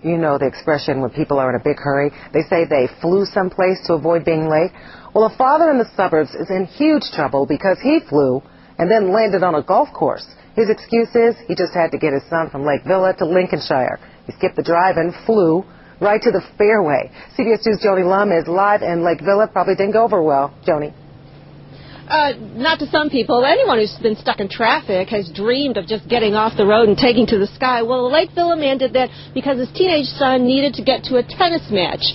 You know the expression when people are in a big hurry. They say they flew someplace to avoid being late. Well, a father in the suburbs is in huge trouble because he flew and then landed on a golf course. His excuse is he just had to get his son from Lake Villa to Lincolnshire. He skipped the drive and flew right to the fairway. CBS News' Joni Lum is live in Lake Villa. Probably didn't go over well. Joni. Not to some people. Anyone who's been stuck in traffic has dreamed of just getting off the road and taking to the sky. Well, the Lake Villa man did that because his teenage son needed to get to a tennis match.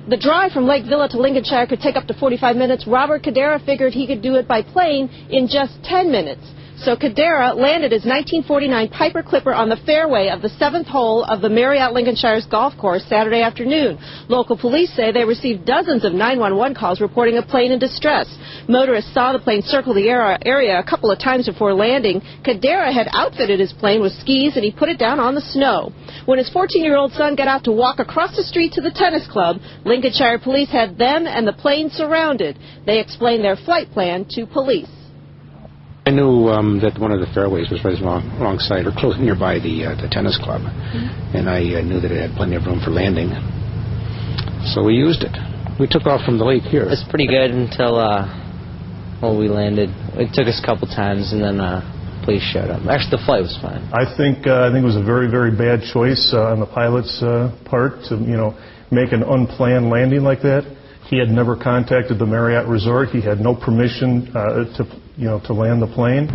The drive from Lake Villa to Lincolnshire could take up to 45 minutes. Robert Cadera figured he could do it by plane in just 10 minutes. So Cadera landed his 1949 Piper Clipper on the fairway of the 7th hole of the Marriott Lincolnshire's golf course Saturday afternoon. Local police say they received dozens of 911 calls reporting a plane in distress. Motorists saw the plane circle the area a couple of times before landing. Cadera had outfitted his plane with skis and he put it down on the snow. When his 14-year-old son got out to walk across the street to the tennis club, Lincolnshire police had them and the plane surrounded. They explained their flight plan to police. I knew that one of the fairways was right wrong side or close nearby the tennis club, and I knew that it had plenty of room for landing, so we used it. We took off from the lake here. It was pretty good until we landed. It took us a couple times, and then police showed up. Actually, the flight was fine. I think it was a very, very bad choice on the pilot's part to make an unplanned landing like that. He had never contacted the Marriott Resort. He had no permission to land the plane.